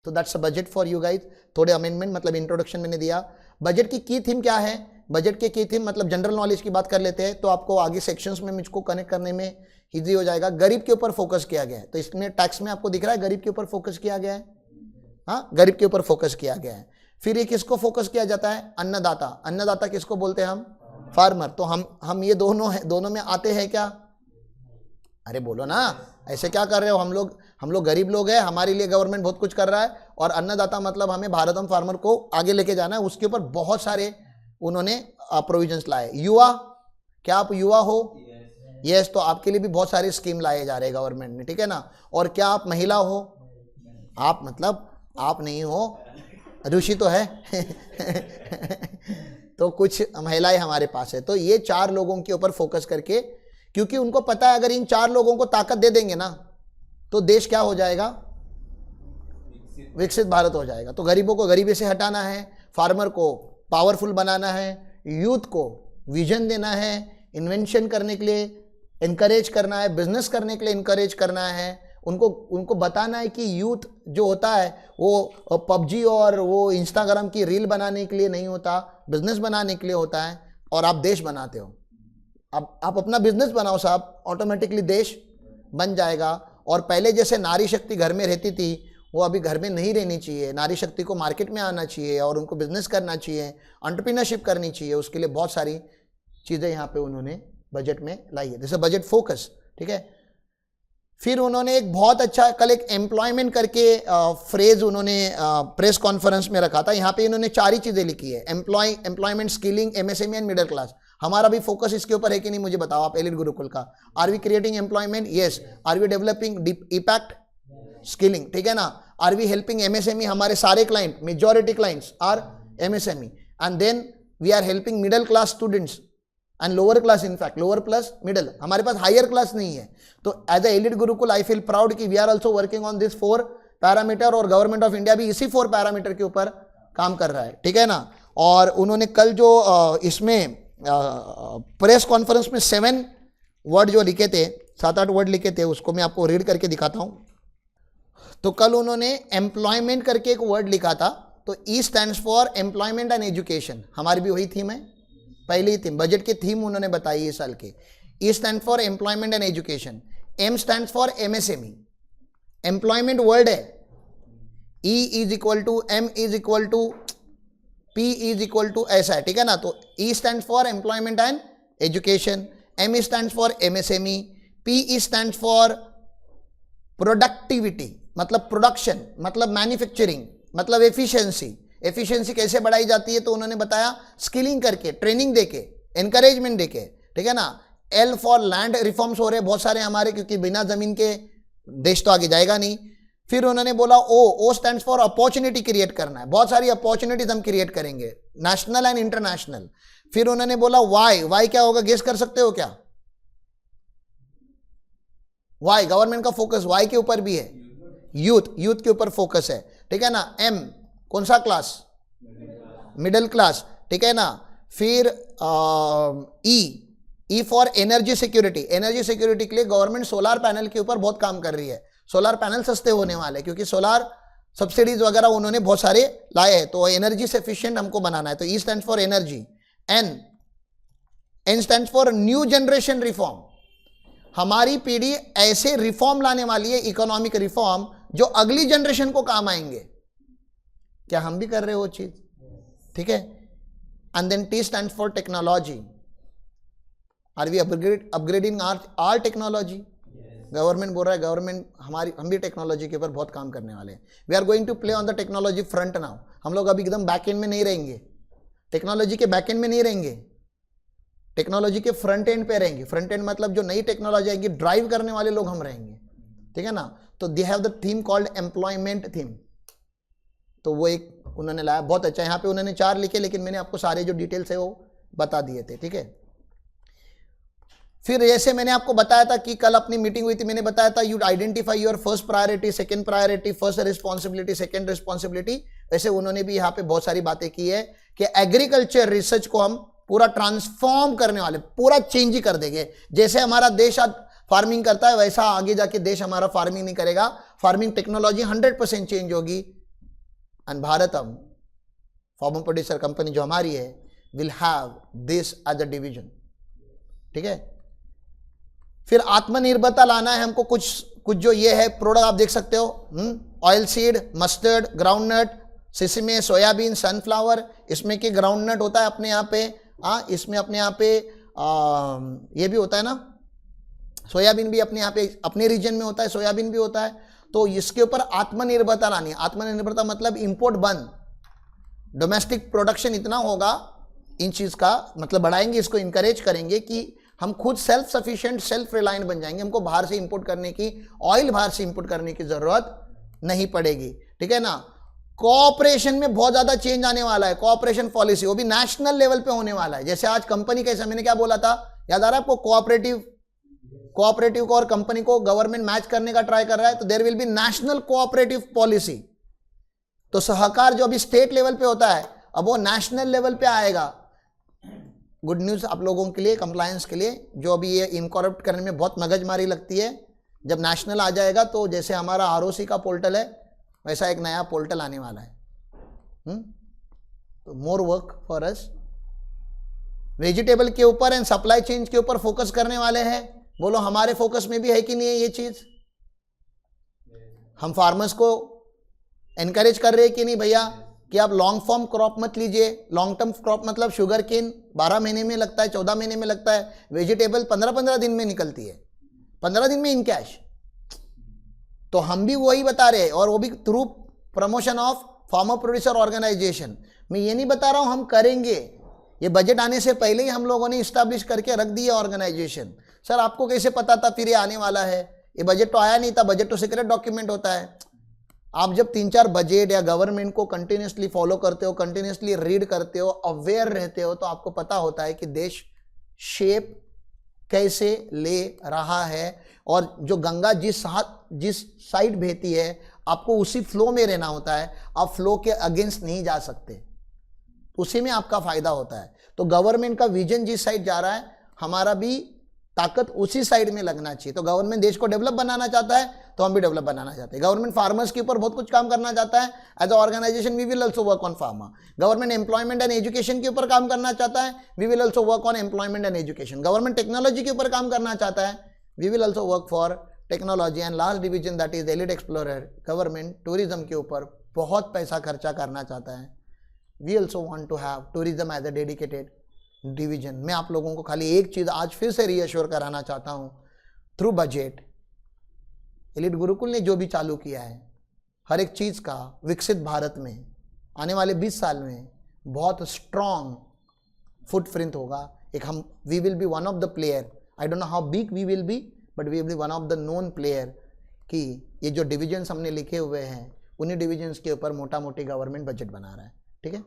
तो that's a budget for you guys. थोड़े amendment मतलब इंट्रोडक्शन मैंने दिया। बजट की थीम क्या है? बजट के की थीम मतलब जनरल नॉलेज की बात कर लेते हैं तो आपको आगे सेक्शंस में मुझको कनेक्ट करने में ईजी हो जाएगा। गरीब के ऊपर फोकस किया गया है, तो इसमें टैक्स में आपको दिख रहा है गरीब के ऊपर फोकस किया गया है। हाँ, गरीब के ऊपर फोकस किया गया है। फिर ये किसको फोकस किया जाता है? अन्नदाता। अन्नदाता किसको बोलते हैं हम? फार्मर। तो हम ये दोनों में आते हैं क्या? अरे बोलो ना, ऐसे क्या कर रहे हो? हम लोग गरीब लोग हैं, हमारे लिए गवर्नमेंट बहुत कुछ कर रहा है, और अन्नदाता मतलब हमें भारतम फार्मर को आगे लेके जाना है, उसके ऊपर बहुत सारे उन्होंने प्रोविजंस लाए। युवा, क्या आप युवा हो? यस, तो आपके लिए भी बहुत सारे स्कीम लाए जा रहे हैं गवर्नमेंट ने, ठीक है ना। और क्या आप महिला हो? आप मतलब आप नहीं हो, ऋषि तो है तो कुछ महिलाएं हमारे पास है। तो ये 4 लोगों के ऊपर फोकस करके, क्योंकि उनको पता है अगर इन 4 लोगों को ताकत दे देंगे ना तो देश क्या हो जाएगा? विकसित भारत हो जाएगा। तो गरीबों को गरीबी से हटाना है, फार्मर को पावरफुल बनाना है, यूथ को विजन देना है, इन्वेंशन करने के लिए इनकरेज करना है, बिजनेस करने के लिए इनकरेज करना है, उनको बताना है कि यूथ जो होता है वो पबजी और वो इंस्टाग्राम की रील बनाने के लिए नहीं होता, बिजनेस बनाने के लिए होता है। और आप देश बनाते हो, अब आप अपना बिजनेस बनाओ साहब, ऑटोमेटिकली देश बन जाएगा। और पहले जैसे नारी शक्ति घर में रहती थी वो अभी घर में नहीं रहनी चाहिए। नारी शक्ति को मार्केट में आना चाहिए और उनको बिजनेस करना चाहिए, एंटरप्रेन्योरशिप करनी चाहिए। उसके लिए बहुत सारी चीज़ें यहाँ पे उन्होंने बजट में लाई है, जैसे बजट फोकस, ठीक है। फिर उन्होंने एक बहुत अच्छा कल एक एम्प्लॉयमेंट करके फ्रेज उन्होंने प्रेस कॉन्फ्रेंस में रखा था। यहाँ पे इन्होंने 4 ही चीज़ें लिखी है, employment, skilling, MSME and middle class. हमारा भी फोकस इसके ऊपर है कि नहीं, मुझे बताओ आप एलिट गुरुकुल का। Are we creating employment? Yes. Are we developing impact? Skilling, ठीक है ना। Are we helping MSME? हमारे सारे client, majority clients are MSME. And then we are helping middle class students and lower class, in fact lower plus middle, हमारे पास higher class नहीं है। तो as a elite Gurukul I feel proud कि we are also working on this 4 parameter, और government of India भी इसी 4 parameter के ऊपर काम कर रहा है, ठीक है ना। और उन्होंने कल जो इसमें प्रेस कॉन्फ्रेंस में 7 वर्ड जो लिखे थे, 7-8 वर्ड लिखे थे, उसको मैं आपको रीड करके दिखाता हूं। तो कल उन्होंने एम्प्लॉयमेंट करके एक वर्ड लिखा था, तो ई stands for employment and education. हमारी भी वही थीम है, पहली थीम, बजट की थीम उन्होंने बताई इस साल के। E stand for employment and education, M stand for MSME. Employment word है, E is equal to M is equal to P is equal to ऐसा है, ठीक है ना। तो E stand for employment and education, M stand for MSME, P stand for productivity मतलब production, मतलब manufacturing, मतलब एफिशिएंसी। एफिशिएंसी कैसे बढ़ाई जाती है तो उन्होंने बताया स्किलिंग करके, ट्रेनिंग देके, एनकरेजमेंट देके, ठीक है ना। एल फॉर लैंड रिफॉर्म्स हो रहे बहुत सारे हमारे, क्योंकि बिना जमीन के देश तो आगे जाएगा नहीं। फिर उन्होंने बोला ओ स्टैंड्स फॉर अपॉर्चुनिटी क्रिएट करना है, बहुत सारी अपॉर्चुनिटीज हम क्रिएट करेंगे, नेशनल एंड इंटरनेशनल। फिर उन्होंने बोला वाई क्या होगा, गेस कर सकते हो क्या? वाई, गवर्नमेंट का फोकस वाई के ऊपर भी है, यूथ के ऊपर फोकस है, ठीक है ना। एम कौन सा क्लास? मिडिल क्लास, ठीक है ना। फिर E for energy security. Energy security के लिए गवर्नमेंट सोलार पैनल के ऊपर बहुत काम कर रही है। सोलार पैनल सस्ते होने वाले, क्योंकि सोलार सब्सिडीज वगैरह उन्होंने बहुत सारे लाए हैं, तो एनर्जी से एफिशिएंट हमको बनाना है। तो E stand for energy. N stand for new generation reform. हमारी पीढ़ी ऐसे रिफॉर्म लाने वाली है, इकोनॉमिक रिफॉर्म, जो अगली जनरेशन को काम आएंगे। क्या हम भी कर रहे हो वो चीज? ठीक है। And then T stand for technology. Are we upgrading our technology? Government बोल रहा है, गवर्नमेंट हम भी टेक्नोलॉजी के ऊपर बहुत काम करने वाले हैं। We are going to play on the technology front now. हम लोग अभी एकदम बैक एंड में नहीं रहेंगे, टेक्नोलॉजी के बैक एंड में नहीं रहेंगे, टेक्नोलॉजी के फ्रंट एंड पे रहेंगे। फ्रंट एंड मतलब जो नई टेक्नोलॉजी आएगी ड्राइव करने वाले लोग हम रहेंगे, ठीक है ना। तो they have the theme called employment theme. तो वो एक उन्होंने लाया, बहुत अच्छा। यहाँ पे उन्होंने 4 लिखे, लेकिन मैंने आपको सारे जो डिटेल्स है वो बता दिए थे, ठीक है। फिर जैसे मैंने आपको बताया था कि कल अपनी मीटिंग हुई थी, मैंने बताया था you identify your first priority, second priority, first responsibility, second responsibility. वैसे उन्होंने भी यहाँ पे बहुत सारी बातें की है कि एग्रीकल्चर रिसर्च को हम पूरा ट्रांसफॉर्म करने वाले, पूरा चेंज ही कर देंगे। जैसे हमारा देश आज फार्मिंग करता है, वैसा आगे जाके देश हमारा फार्मिंग नहीं करेगा। फार्मिंग टेक्नोलॉजी 100% चेंज होगी, and Bharatam farmer producer company जो हमारी है will have this as a division. ठीक है, फिर आत्मनिर्भरता लाना है हमको। कुछ जो ये है प्रोडक्ट आप देख सकते हो, oil seed, mustard, groundnut, sesame, soybean, sunflower. इसमें कि ग्राउंडनट होता है अपने यहाँ पे, इसमें अपने यहाँ पे ये भी होता है ना, सोयाबीन भी अपने यहाँ पे अपने रीजन में होता है, सोयाबीन भी होता है। तो इसके ऊपर आत्मनिर्भरता लानी है। आत्मनिर्भरता मतलब इंपोर्ट बंद, डोमेस्टिक प्रोडक्शन इतना होगा इन चीज का, मतलब बढ़ाएंगे इसको, इंकरेज करेंगे कि हम खुद सेल्फ सफिशिएंट, सेल्फ रिलायंट बन जाएंगे। हमको बाहर से इंपोर्ट करने की, ऑयल बाहर से इंपोर्ट करने की जरूरत नहीं पड़ेगी। ठीक है ना। कोऑपरेशन में बहुत ज्यादा चेंज आने वाला है। कोऑपरेशन पॉलिसी वो भी नेशनल लेवल पे होने वाला है। जैसे आज कंपनी कैसे, मैंने क्या बोला था, याद आ रहा है आपको, कोऑपरेटिव को और कंपनी को गवर्नमेंट मैच करने का ट्राई कर रहा है, तो there will be national cooperative policy. तो सहकार जो अभी स्टेट लेवल पे होता है, अब वो नेशनल लेवल पे आएगा। गुड न्यूज आप लोगों के लिए, कंप्लायंस के लिए, जो अभी ये इनकॉर्पोरेट करने में बहुत मगजमारी लगती है। जब नेशनल आ जाएगा तो जैसे हमारा आरओसी का पोर्टल है, वैसा एक नया पोर्टल आने वाला है। तो more work for us. Vegetable के ऊपर एंड सप्लाई चेन के ऊपर फोकस करने वाले हैं। बोलो हमारे फोकस में भी है कि नहीं है ये चीज? हम फार्मर्स को एनकरेज कर रहे हैं कि नहीं भैया कि आप लॉन्ग फॉर्म क्रॉप मत लीजिए। लॉन्ग टर्म क्रॉप मतलब शुगर केन 12 महीने में लगता है, 14 महीने में लगता है। वेजिटेबल 15-15 दिन में निकलती है, 15 दिन में इन कैश। तो हम भी वही बता रहे हैं, और वो भी through promotion of farmer producer organization. मैं ये नहीं बता रहा हूं हम करेंगे, ये बजट आने से पहले ही हम लोगों ने इस्टेब्लिश करके रख दी है ऑर्गेनाइजेशन। सर आपको कैसे पता था फिर ये आने वाला है? ये बजट तो आया नहीं था, बजट तो सीक्रेट डॉक्यूमेंट होता है। आप जब 3-4 बजट या गवर्नमेंट को कंटिन्यूसली फॉलो करते हो, कंटिन्यूसली रीड करते हो, अवेयर रहते हो, तो आपको पता होता है कि देश शेप कैसे ले रहा है। और जो गंगा जिस साइड बहती है, आपको उसी फ्लो में रहना होता है। आप फ्लो के अगेंस्ट नहीं जा सकते, उसी में आपका फायदा होता है। तो गवर्नमेंट का विजन जिस साइड जा रहा है, हमारा भी ताकत उसी साइड में लगना चाहिए। तो गवर्नमेंट देश को डेवलप बनाना चाहता है, तो हम भी डेवलप बनाना चाहते हैं। गवर्नमेंट फार्मर्स के ऊपर बहुत कुछ काम करना चाहता है। As a organization we will also work on farmer. Government employment and education के ऊपर काम करना चाहता है, we will also work on employment and education. Government technology के ऊपर काम करना चाहता है, we will also work for technology. And last division that is elite explorer. Government tourism के ऊपर बहुत पैसा खर्चा करना चाहता है। We also want to have tourism as a dedicated division. मैं आप लोगों को खाली एक चीज आज फिर से रीअश्योर कराना चाहता हूं, थ्रू बजट एलिट गुरुकुल ने जो भी चालू किया है, हर एक चीज का विकसित भारत में आने वाले 20 साल में बहुत स्ट्रॉन्ग फुटप्रिंट होगा। एक हम we will be one of the player. I don't know how big we will be, but we will be one of the known player. कि ये जो डिविजन्स हमने लिखे हुए हैं, उन्हीं डिविजन्स के ऊपर मोटा मोटी गवर्नमेंट बजट बना रहा है। ठीक है,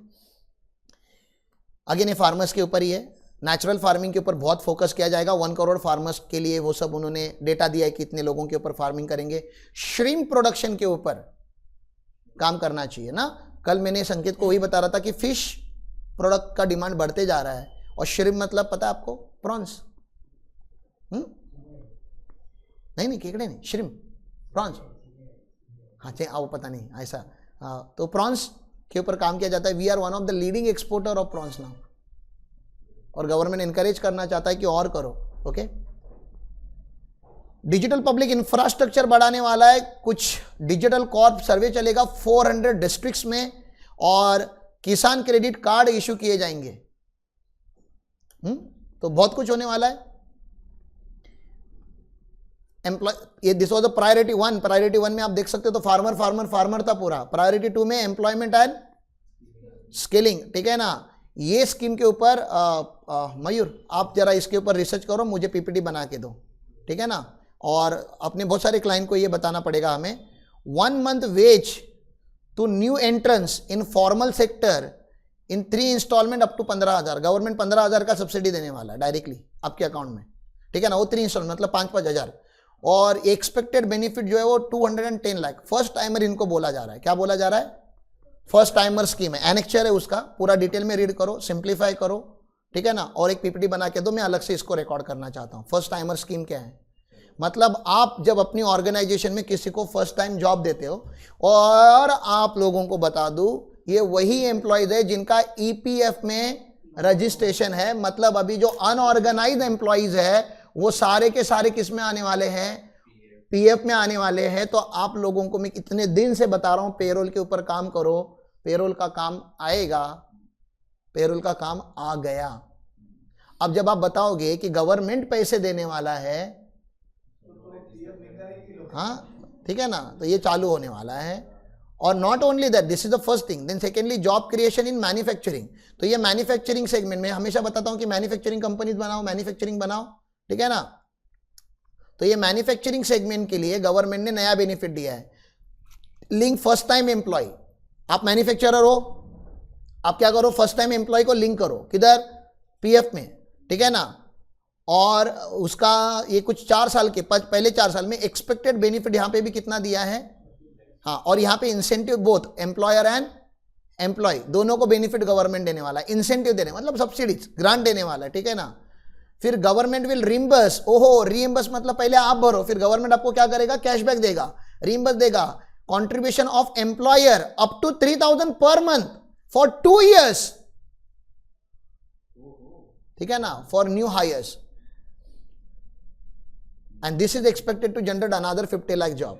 अगेन ये फार्मर्स के ऊपर ही है। नेचुरल फार्मिंग के ऊपर बहुत फोकस किया जाएगा। 1 करोड़ फार्मर्स के लिए वो सब उन्होंने डेटा दिया है कि इतने लोगों के ऊपर फार्मिंग करेंगे। श्रिम्प प्रोडक्शन के ऊपर काम करना चाहिए ना। कल मैंने संकेत को वही बता रहा था कि फिश प्रोडक्ट का डिमांड बढ़ते जा रहा है। और श्रिम्प मतलब पता है आपको? प्रॉन्स। नहीं केकड़े नहीं, श्रिम्प, प्रॉन्स। हाँ वो पता नहीं ऐसा। तो प्रॉन्स के ऊपर काम किया जाता है। We are one of the leading exporter of prawns now. और गवर्नमेंट एनकरेज करना चाहता है कि और करो। ओके, डिजिटल पब्लिक इंफ्रास्ट्रक्चर बढ़ाने वाला है। कुछ डिजिटल कॉर्प सर्वे चलेगा 400 डिस्ट्रिक्ट्स में, और किसान क्रेडिट कार्ड इशू किए जाएंगे। तो बहुत कुछ होने वाला है। ये this was the priority 1। Priority 1 में आप देख सकते हो तो फार्मर था पूरा। प्रायोरिटी 2 में एम्प्लॉयमेंट एंड स्किलिंग। ठीक है ना। ये स्कीम के ऊपर मयूर आप जरा इसके ऊपर रिसर्च करो, मुझे पीपीटी बना के दो। ठीक है ना। और अपने बहुत सारे क्लाइंट को ये बताना पड़ेगा हमें। 1 month wage to new entrants in formal sector in 3 installment up to 15,000। Government 15,000 का सब्सिडी देने वाला है डायरेक्टली आपके अकाउंट में। ठीक है ना। वो 3 इंस्टॉलमेंट मतलब 5-5 हज़ार। और एक्सपेक्टेड बेनिफिट जो है वो 210 लाख। फर्स्ट टाइमर इनको बोला जा रहा है। क्या बोला जा रहा है? फर्स्ट टाइमर स्कीम है। एनेक्चर है उसका, पूरा डिटेल में रीड करो, सिंप्लीफाई करो। ठीक है ना। और एक पीपीटी बना के दो, मैं अलग से इसको रिकॉर्ड करना चाहता हूं। फर्स्ट टाइमर स्कीम क्या है? मतलब आप जब अपनी ऑर्गेनाइजेशन में किसी को फर्स्ट टाइम जॉब देते हो, और आप लोगों को बता दूं ये वही एम्प्लॉयज है जिनका ईपीएफ में रजिस्ट्रेशन है, मतलब अभी जो अनऑर्गेनाइज्ड एम्प्लॉयज है वो सारे के सारे किस में आने वाले हैं, पीएफ में आने वाले हैं। तो आप लोगों को मैं कितने दिन से बता रहा हूं पेरोल के ऊपर काम करो, पेरोल का काम आएगा, पेरोल का काम आ गया। अब जब आप बताओगे कि गवर्नमेंट पैसे देने वाला है, हाँ ठीक है ना, तो ये चालू होने वाला है। और not only that, this is the first thing, then secondly job creation in manufacturing. तो ये मैन्युफैक्चरिंग सेगमेंट में हमेशा बताता हूं कि मैन्युफैक्चरिंग कंपनीज बनाओ, मैन्युफैक्चरिंग बनाओ, ठीक है ना। तो ये मैन्युफैक्चरिंग सेगमेंट के लिए गवर्नमेंट ने नया बेनिफिट दिया है, लिंक फर्स्ट टाइम एम्प्लॉय। आप मैन्युफैक्चरर हो, आप क्या करो, फर्स्ट टाइम एम्प्लॉय को लिंक करो, किधर, पीएफ में, ठीक है ना। और उसका ये कुछ 4 साल के पहले 4 साल में एक्सपेक्टेड बेनिफिट यहां पे भी कितना दिया है, हाँ, और यहाँ पे incentive both employer and employee दोनों को बेनिफिट गवर्नमेंट देने वाला है, इंसेंटिव देने मतलब सब्सिडीज, ग्रांट देने वाला है, ठीक है ना। फिर गवर्नमेंट विल रिम्बर्स, ओहो रीइंबर्स मतलब पहले आप भरो, फिर गवर्नमेंट आपको क्या करेगा, कैशबैक देगा, रिइंबर्स देगा। Contribution of employer up to 3,000 per month for 2 years, ठीक है ना, for new hires, and this is expected to generate another 50 lakh job.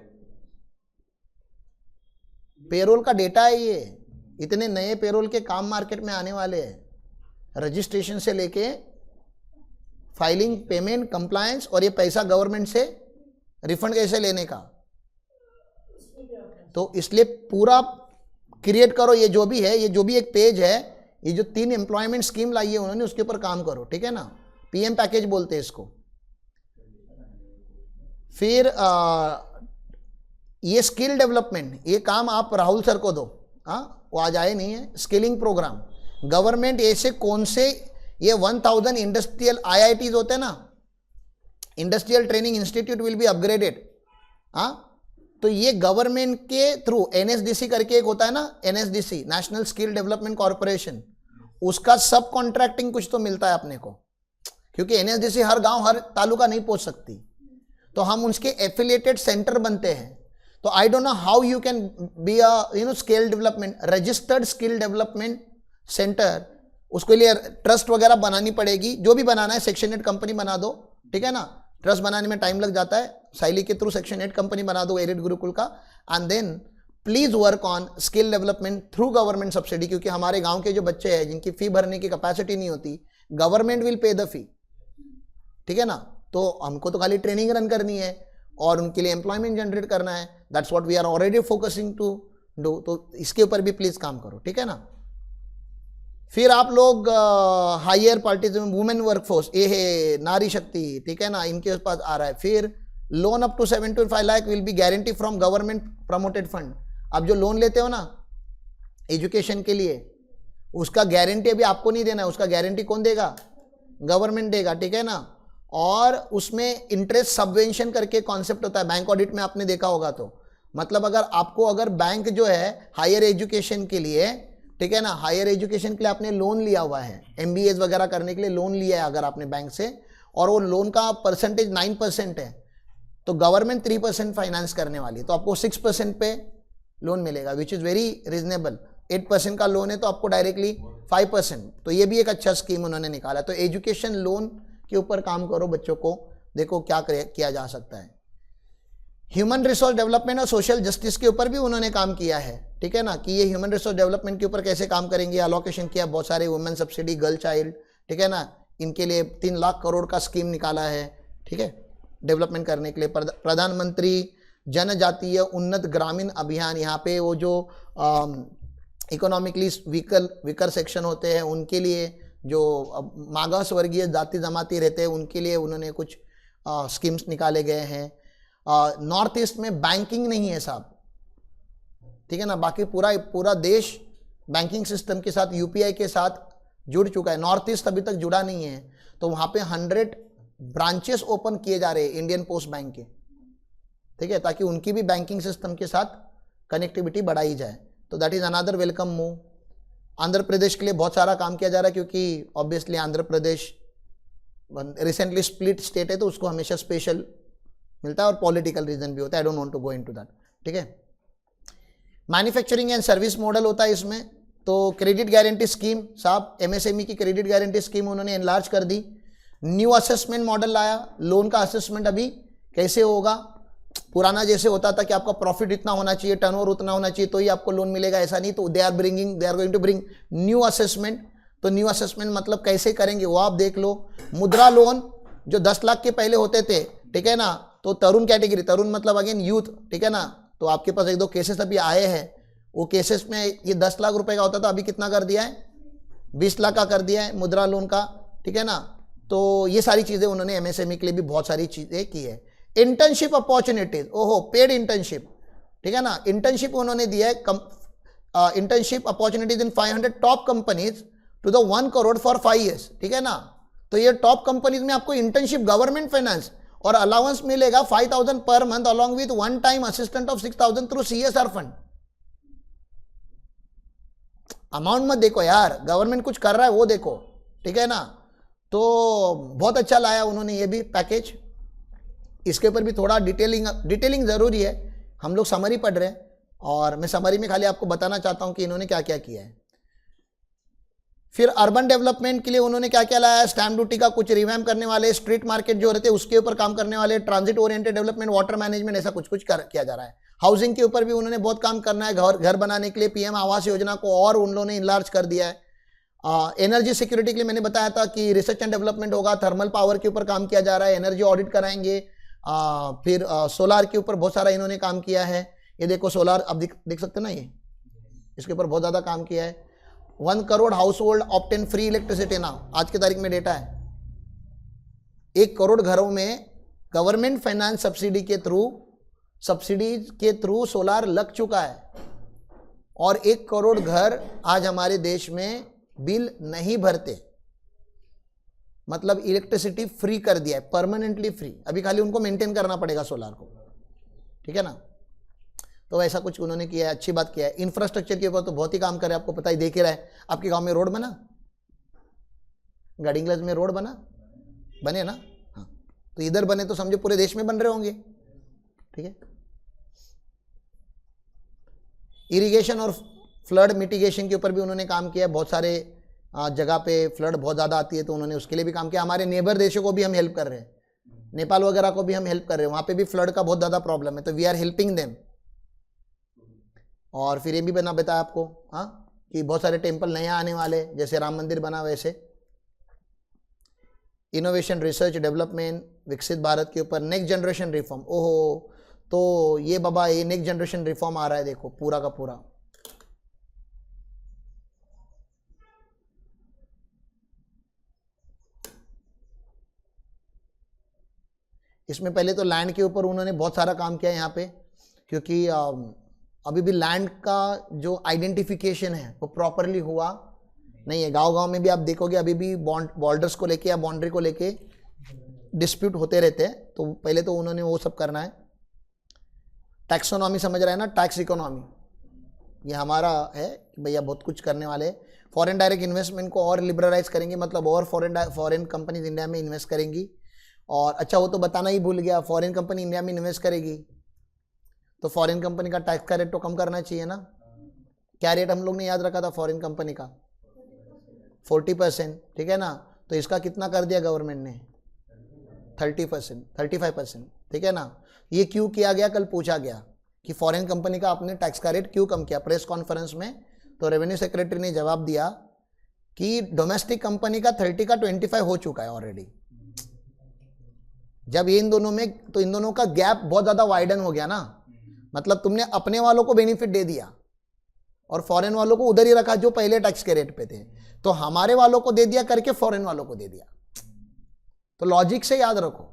Payroll का डेटा है ये, इतने नए पेरोल के काम मार्केट में आने वाले हैं, रजिस्ट्रेशन से लेके फाइलिंग, पेमेंट, कंप्लायंस, और ये पैसा गवर्नमेंट से रिफंड कैसे लेने का। तो इसलिए पूरा क्रिएट करो, ये जो भी है, ये जो भी एक पेज है, ये जो 3 एम्प्लॉयमेंट स्कीम लाई है उन्होंने, उसके ऊपर काम करो, ठीक है ना। पीएम पैकेज बोलते हैं इसको। फिर ये स्किल डेवलपमेंट, ये काम आप राहुल सर को दो, हाँ वो आज आए नहीं है। स्किलिंग प्रोग्राम गवर्नमेंट ऐसे कौन से, ये 1000 इंडस्ट्रियल आईआईटीज होते हैं ना, industrial training institute will be upgraded, हाँ। तो ये गवर्नमेंट के थ्रू एनएसडीसी करके एक होता है ना, NSDC national skill development corporation, उसका सब कॉन्ट्रैक्टिंग कुछ तो मिलता है अपने को, क्योंकि एनएसडीसी हर गांव हर तालुका नहीं पहुंच सकती, तो हम उसके एफिलिएटेड सेंटर बनते हैं। तो आई don't know how you can be a skill development, registered skill development centre, उसके लिए ट्रस्ट वगैरह बनानी पड़ेगी, जो भी बनाना है सेक्शन 8 कंपनी बना दो, ठीक है ना। ट्रस्ट बनाने में टाइम लग जाता है, साइली के थ्रू सेक्शन 8 कंपनी बना दो एरिड गुरुकुल का, and then please work on skill development through government subsidy, क्योंकि हमारे गांव के जो बच्चे हैं जिनकी फी भरने की कैपेसिटी नहीं होती, government will pay the fee, ठीक है ना। तो हमको तो खाली ट्रेनिंग रन करनी है और उनके लिए एम्प्लॉयमेंट जनरेट करना है, that's what we are already focusing to do. तो इसके ऊपर भी प्लीज काम करो, ठीक है ना। फिर आप लोग हायर पार्टिसिपेशन वुमेन वर्कफोर्स, ये है नारी शक्ति, ठीक है ना, इनके पास आ रहा है। फिर loan up to 7.5 lakh will be guarantee from government promoted fund. आप जो लोन लेते हो ना एजुकेशन के लिए, उसका गारंटी अभी आपको नहीं देना है, उसका गारंटी कौन देगा, गवर्नमेंट देगा, ठीक है ना। और उसमें इंटरेस्ट सबवेंशन करके कॉन्सेप्ट होता है, बैंक ऑडिट में आपने देखा होगा। तो मतलब अगर बैंक जो है हायर एजुकेशन के लिए, ठीक है ना, हायर एजुकेशन के लिए आपने लोन लिया हुआ है, एमबीए वगैरह करने के लिए लोन लिया है अगर आपने बैंक से, और वो लोन का परसेंटेज 9% है, तो गवर्नमेंट 3% फाइनेंस करने वाली है, तो आपको 6% पे लोन मिलेगा, विच इज़ वेरी रीजनेबल। 8% का लोन है तो आपको डायरेक्टली 5%, तो ये भी एक अच्छा स्कीम उन्होंने निकाला। तो एजुकेशन लोन के ऊपर काम करो, बच्चों को देखो क्या किया जा सकता है। ह्यूमन रिसोर्स डेवलपमेंट और सोशल जस्टिस के ऊपर भी उन्होंने काम किया है, ठीक है ना, कि ये ह्यूमन रिसोर्स डेवलपमेंट के ऊपर कैसे काम करेंगे। अलोकेशन किया बहुत सारे, वुमेन सब्सिडी, गर्ल चाइल्ड, ठीक है ना, इनके लिए 3 लाख करोड़ का स्कीम निकाला है, ठीक है, डेवलपमेंट करने के लिए। प्रधानमंत्री जनजातीय उन्नत ग्रामीण अभियान, यहाँ पे वो जो इकोनॉमिकली वीकर सेक्शन होते हैं उनके लिए, जो मागास वर्गीय जाति जमाती रहते हैं उनके लिए उन्होंने कुछ स्कीम्स निकाले गए हैं। नॉर्थ ईस्ट में बैंकिंग नहीं है साहब, ठीक है ना, बाकी पूरा देश बैंकिंग सिस्टम के साथ, यूपीआई के साथ जुड़ चुका है, नॉर्थ ईस्ट अभी तक जुड़ा नहीं है। तो वहाँ पे 100 ब्रांचेस ओपन किए जा रहे हैं इंडियन पोस्ट बैंक के, ठीक है, ताकि उनकी भी बैंकिंग सिस्टम के साथ कनेक्टिविटी बढ़ाई जाए। तो that is another welcome move. Andhra Pradesh के लिए बहुत सारा काम किया जा रहा है, क्योंकि obviously Andhra Pradesh recently split state है, तो उसको हमेशा स्पेशल मिलता है और पॉलिटिकल रीजन भी होता है, I don't want to go into that, ठीक है। मैन्युफैक्चरिंग एंड सर्विस मॉडल होता है इसमें। तो क्रेडिट गारंटी स्कीम, साहब एमएसएमई की क्रेडिट गारंटी स्कीम उन्होंने एनलार्ज कर दी। न्यू असेसमेंट मॉडल लाया, लोन का असेसमेंट अभी कैसे होगा, पुराना जैसे होता था कि आपका प्रॉफिट इतना होना चाहिए, टर्नओवर उतना होना चाहिए तो ही आपको लोन मिलेगा, ऐसा नहीं। तो they are going to bring new assessment. तो न्यू असेसमेंट मतलब कैसे करेंगे वो आप देख लो। मुद्रा लोन जो 10 लाख के पहले होते थे, ठीक है ना, तो तरुण कैटेगरी, तरुण मतलब अगेन यूथ, ठीक है ना, तो आपके पास 1-2 केसेस अभी आए हैं, वो केसेस में ये 10 लाख रुपए का होता था, अभी कितना कर दिया है, 20 लाख का कर दिया है मुद्रा लोन का, ठीक है ना। तो ये सारी चीजें उन्होंने एमएसएमई के लिए भी बहुत सारी चीजें की है। इंटर्नशिप अपॉर्चुनिटीज, ओहो पेड इंटर्नशिप, ठीक है ना, इंटर्नशिप उन्होंने दिया है, internship opportunities in 500 top companies to the 1 crore for 5 years, ठीक है ना। तो ये टॉप कंपनीज में आपको इंटर्नशिप गवर्नमेंट फाइनेंस और अलाउंस मिलेगा 5,000 per month along with 1 time assistant of 6,000 through CSR fund. Amount मत देखो यार, गवर्नमेंट कुछ कर रहा है वो देखो, ठीक है ना। तो बहुत अच्छा लाया उन्होंने ये भी पैकेज। इसके ऊपर भी थोड़ा डिटेलिंग जरूरी है, हम लोग समरी पढ़ रहे हैं और मैं समरी में खाली आपको बताना चाहता हूं कि इन्होंने क्या क्या किया है। फिर अर्बन डेवलपमेंट के लिए उन्होंने क्या क्या लाया, स्टैम्प ड्यूटी का कुछ रिवैम्प करने वाले, स्ट्रीट मार्केट जो रहते हैं उसके ऊपर काम करने वाले, transit oriented development, water management, ऐसा कुछ किया जा रहा है। हाउसिंग के ऊपर भी उन्होंने बहुत काम करना है, घर बनाने के लिए पीएम आवास योजना को और उन लोगों ने इनलार्ज कर दिया है। एनर्जी सिक्योरिटी के लिए मैंने बताया था कि रिसर्च एंड डेवलपमेंट होगा, थर्मल पावर के ऊपर काम किया जा रहा है, एनर्जी ऑडिट कराएंगे। फिर सोलार के ऊपर बहुत सारा इन्होंने काम किया है। ये देखो सोलार, अब देख सकते ना, ये इसके ऊपर बहुत ज़्यादा काम किया है। 1 crore household obtain free electricity ना, आज की तारीख में डेटा है 1 करोड़ घरों में गवर्नमेंट फाइनेंस सब्सिडीज के थ्रू सोलार लग चुका है और 1 करोड़ घर आज हमारे देश में बिल नहीं भरते, मतलब इलेक्ट्रिसिटी फ्री कर दिया है, परमानेंटली फ्री। अभी खाली उनको मेंटेन करना पड़ेगा सोलार को, ठीक है ना। तो ऐसा कुछ उन्होंने किया है, अच्छी बात किया है। इंफ्रास्ट्रक्चर के ऊपर तो बहुत ही काम करे, आपको पता ही, देख ही रहा है। आपके गांव में रोड बना, गढ़िंग्लज में रोड बने ना, हाँ, तो इधर बने तो समझो पूरे देश में बन रहे होंगे, ठीक है। इरिगेशन और फ्लड मिटिगेशन के ऊपर भी उन्होंने काम किया है। बहुत सारे जगह पे फ्लड बहुत ज़्यादा आती है तो उन्होंने उसके लिए भी काम किया। हमारे नेबर देशों को भी हम हेल्प कर रहे हैं, नेपाल वगैरह को भी हम हेल्प कर रहे हैं, वहाँ पे भी फ्लड का बहुत ज़्यादा प्रॉब्लम है, तो वी आर हेल्पिंग देम। और फिर ये भी बताया आपको, हाँ, कि बहुत सारे टेम्पल नए आने वाले, जैसे राम मंदिर बना वैसे। इनोवेशन, रिसर्च, डेवलपमेंट, विकसित भारत के ऊपर नेक्स्ट जनरेशन रिफॉर्म, ओहो, तो ये बाबा ये नेक्स्ट जनरेशन रिफॉर्म आ रहा है, देखो पूरा का पूरा। इसमें पहले तो लैंड के ऊपर उन्होंने बहुत सारा काम किया यहाँ पे, क्योंकि अभी भी लैंड का जो आइडेंटिफिकेशन है वो प्रॉपरली हुआ नहीं है। गांव में भी आप देखोगे अभी भी बॉर्डर्स को लेके या बाउंड्री को लेके डिस्प्यूट होते रहते हैं, तो पहले तो उन्होंने वो सब करना है। टैक्सोनॉमी समझ रहा है ना, टैक्स इकोनॉमी ये हमारा है कि भैया बहुत कुछ करने वाले। फॉरेन डायरेक्ट इन्वेस्टमेंट को और लिबरलाइज करेंगे, मतलब और फॉरेन कंपनीज इंडिया में इन्वेस्ट करेंगी। और अच्छा वो तो बताना ही भूल गया, फॉरेन कंपनी इंडिया में इन्वेस्ट करेगी तो फॉरेन कंपनी का टैक्स का रेट तो कम करना चाहिए ना। क्या रेट हम लोग ने याद रखा था फॉरेन कंपनी का? 40%, ठीक है ना। तो इसका कितना कर दिया गवर्नमेंट ने? 30%, 35%, ठीक है ना। ये क्यों किया गया, कल पूछा गया कि फॉरेन कंपनी का आपने टैक्स का रेट क्यों कम किया प्रेस कॉन्फ्रेंस में। तो रेवेन्यू सेक्रेटरी ने जवाब दिया कि डोमेस्टिक कंपनी का 30 का 25 हो चुका है ऑलरेडी। जब ये इन दोनों में, तो इन दोनों का गैप बहुत ज़्यादा वाइडन हो गया ना, मतलब तुमने अपने वालों को बेनिफिट दे दिया और फॉरेन वालों को उधर ही रखा जो पहले टैक्स के रेट पे थे, तो हमारे वालों को दे दिया करके फॉरेन वालों को दे दिया। तो लॉजिक से याद रखो,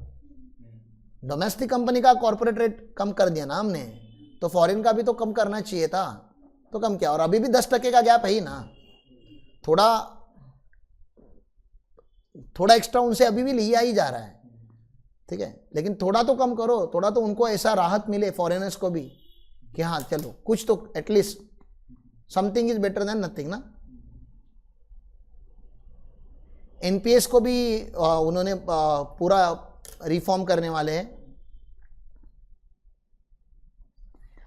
डोमेस्टिक कंपनी का कॉर्पोरेट रेट कम कर दिया ना हमने, तो फॉरेन का भी तो कम करना चाहिए था, तो कम किया। और अभी भी 10% का गैप है ही ना, थोड़ा एक्स्ट्रा उनसे अभी भी लिया ही जा रहा है, ठीक है। लेकिन थोड़ा तो कम करो, थोड़ा तो उनको ऐसा राहत मिले फॉरेनर्स को भी कि हाँ चलो कुछ तो, at least something is better than nothing ना। एनपीएस को भी उन्होंने पूरा रिफॉर्म करने वाले हैं।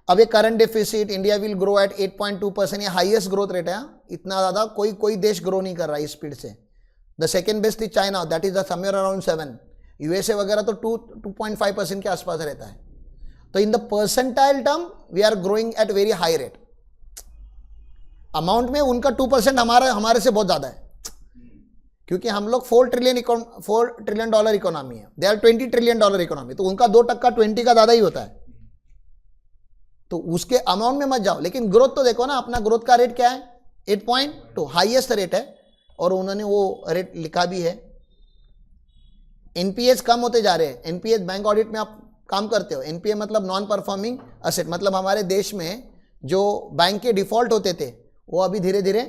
अब ये current deficit India will grow at 8.2%, ये हाईएस्ट ग्रोथ रेट है। इतना ज़्यादा कोई देश ग्रो नहीं कर रहा है इस स्पीड से। The second best is China, that is the somewhere around 7। USA वगैरह तो 2.5% के आसपास रहता है। तो in the percentile term we are growing at very high rate. Amount में उनका 2% हमारे से बहुत ज़्यादा है, क्योंकि हम लोग $4 ट्रिलियन इकोनॉमी है, दे आर $20 ट्रिलियन इकोनॉमी। तो उनका 2% 20 का ज़्यादा ही होता है। तो उसके अमाउंट में मत जाओ, लेकिन ग्रोथ तो देखो ना, अपना ग्रोथ का रेट क्या है 8.2, हाईएस्ट रेट है, और उन्होंने वो रेट लिखा भी है। एनपीएस कम होते जा रहे हैं। एनपीएस बैंक ऑडिट में आप काम करते हो, एनपीए मतलब नॉन परफॉर्मिंग असेट, मतलब हमारे देश में जो बैंक के डिफॉल्ट होते थे वो अभी धीरे धीरे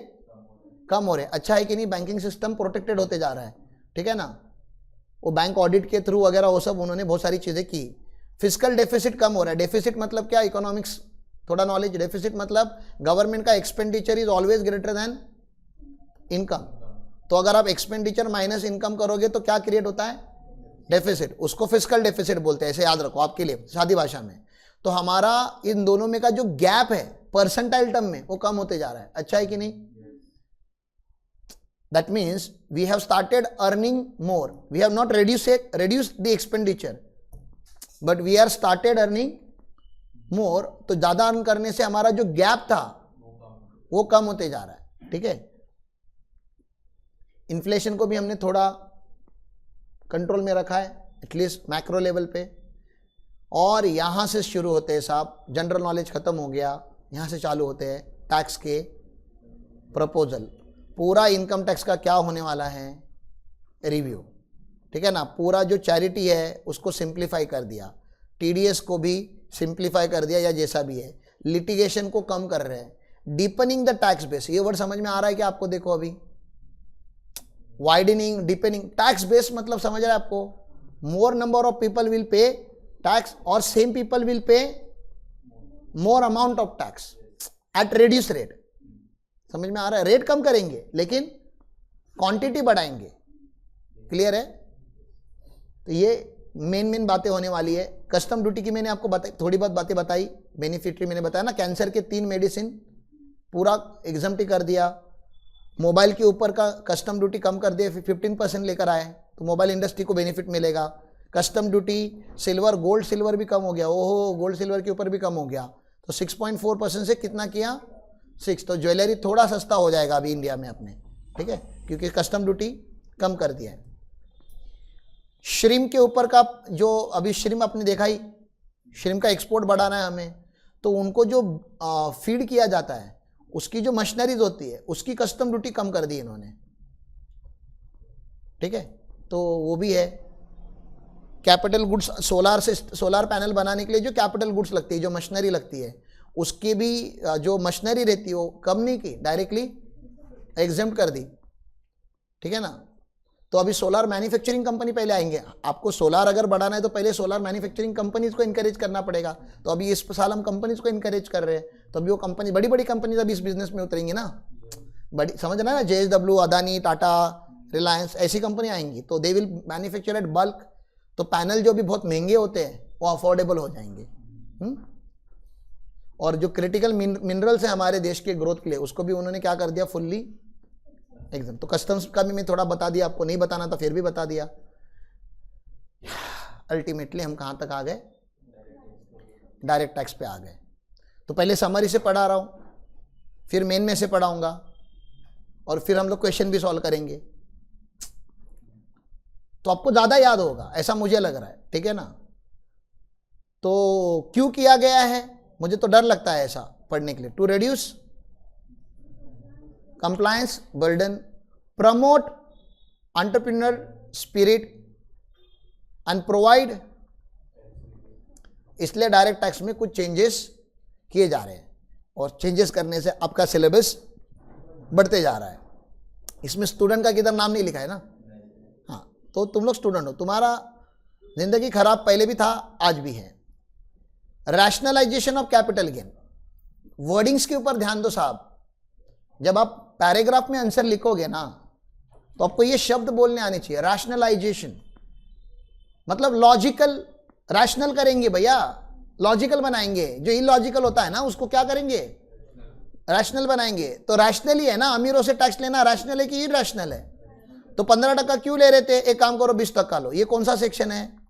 कम हो रहे हैं। अच्छा है कि नहीं, बैंकिंग सिस्टम प्रोटेक्टेड होते जा रहा है, ठीक है ना। वो बैंक ऑडिट के थ्रू वगैरह वो सब उन्होंने बहुत सारी चीज़ें की। फिजिकल डेफिसिट कम हो रहा है। डेफिसिट मतलब क्या, इकोनॉमिक्स थोड़ा नॉलेज। डेफिसिट मतलब गवर्नमेंट का expenditure is always greater than income. तो अगर आप एक्सपेंडिचर माइनस इनकम करोगे तो क्या क्रिएट होता है, डेफिसिट। उसको फिजिकल डेफिसिट बोलते हैं, ऐसे याद रखो आपके लिए सादी भाषा में। तो हमारा इन दोनों में का जो गैप है परसेंटाइल टर्म में, वो कम होते जा रहा है। अच्छा है कि नहीं। That means we have started earning more, we have not reduced the expenditure, but we are started earning more. तो ज्यादा अर्न करने से हमारा जो गैप था वो कम होते जा रहा है, ठीक है। इन्फ्लेशन को भी हमने थोड़ा कंट्रोल में रखा है, एटलीस्ट मैक्रो लेवल पे। और यहां से शुरू होते हैं साहब, जनरल नॉलेज खत्म हो गया, यहां से चालू होते हैं टैक्स के प्रपोजल। पूरा इनकम टैक्स का क्या होने वाला है, रिव्यू, ठीक है ना। पूरा जो चैरिटी है उसको सिंप्लीफाई कर दिया, टीडीएस को भी सिंप्लीफाई कर दिया, या जैसा भी है। लिटिगेशन को कम कर रहे हैं, डीपनिंग द टैक्स बेस। ये वर्ड समझ में आ रहा है कि आपको, देखो अभी वाइडनिंग, डीपनिंग। टैक्स बेस मतलब समझ रहे हैं आपको, more number of people will pay tax और same people will pay more amount of tax at reduce rate. समझ में आ रहा है। रेट कम करेंगे लेकिन क्वांटिटी बढ़ाएंगे। क्लियर है। तो ये मेन बातें होने वाली है। कस्टम ड्यूटी की मैंने आपको बताई, थोड़ी बहुत बातें बताई। बेनिफिटरी मैंने बताया ना, कैंसर के 3 मेडिसिन पूरा एग्जम्प्ट कर दिया। मोबाइल के ऊपर का कस्टम ड्यूटी कम कर दिया, 15% लेकर आए, तो मोबाइल इंडस्ट्री को बेनिफिट मिलेगा। Custom duty silver, gold silver भी कम हो गया। ओहो, गोल्ड सिल्वर के ऊपर भी कम हो गया। तो 6.4% से कितना किया, 6। तो ज्वेलरी थोड़ा सस्ता हो जाएगा अभी इंडिया में अपने, ठीक है, क्योंकि कस्टम ड्यूटी कम कर दिया है। श्रिम के ऊपर का जो अभी श्रिम आपने देखा ही, श्रिम का एक्सपोर्ट बढ़ाना है हमें, तो उनको जो फीड किया जाता है उसकी जो मशीनरीज होती है उसकी कस्टम ड्यूटी कम कर दी इन्होंने, ठीक है। तो वो भी है। कैपिटल गुड्स, सोलार पैनल बनाने के लिए जो कैपिटल गुड्स लगती है, जो मशीनरी लगती है, उसकी भी जो मशीनरी रहती है वो कम नहीं की, डायरेक्टली एग्जेम्प्ट कर दी, ठीक है ना। तो अभी सोलार मैन्युफैक्चरिंग कंपनी पहले आएंगे। आपको सोलार अगर बढ़ाना है तो पहले सोलार मैन्युफैक्चरिंग कंपनीज को इनकरेज करना पड़ेगा। तो अभी इस साल हम कंपनीज को इनकरेज कर रहे हैं, तो अभी वो कंपनी, बड़ी बड़ी कंपनीज अभी इस बिजनेस में उतरेंगी ना, बड़ी, समझ ना, JSW, अदानी, टाटा, रिलायंस, ऐसी कंपनी आएंगी। तो they will manufacture at bulk. तो पैनल जो भी बहुत महंगे होते हैं वो अफोर्डेबल हो जाएंगे। और जो क्रिटिकल मिनरल्स है हमारे देश के ग्रोथ के लिए, उसको भी उन्होंने क्या कर दिया, फुल्ली एकदम। तो कस्टम्स का भी मैं थोड़ा बता दिया आपको, नहीं बताना था फिर भी बता दिया। अल्टीमेटली हम कहां तक आ गए, डायरेक्ट टैक्स पे आ गए। तो पहले समरी से पढ़ा रहा हूं, फिर मेन में से पढ़ाऊंगा, और फिर हम लोग क्वेश्चन भी सॉल्व करेंगे। तो आपको ज्यादा याद होगा ऐसा मुझे लग रहा है, ठीक है ना। तो क्यों किया गया है, मुझे तो डर लगता है ऐसा पढ़ने के लिए। To reduce compliance burden, promote entrepreneur spirit and provide, इसलिए डायरेक्ट टैक्स में कुछ चेंजेस किए जा रहे हैं, और चेंजेस करने से आपका सिलेबस बढ़ते जा रहा है। इसमें स्टूडेंट का किधर नाम नहीं लिखा है ना, हाँ, तो तुम लोग स्टूडेंट हो, तुम्हारा जिंदगी खराब पहले भी था, आज भी है। Rationalisation of capital gain, wordings के ऊपर ध्यान दो साहब। जब आप पैराग्राफ में आंसर लिखोगे ना, तो आपको ये शब्द बोलने आने चाहिए, रैशनलाइजेशन मतलब लॉजिकल, रैशनल करेंगे भैया, लॉजिकल बनाएंगे, जो इलॉजिकल होता है ना उसको क्या करेंगे, रैशनल बनाएंगे। तो रैशनल ही है ना, अमीरों से टैक्स लेना रैशनल है कि इरैशनल है? तो 15% क्यों ले रहे थे? एक काम करो 20% लो। ये कौन सा सेक्शन है?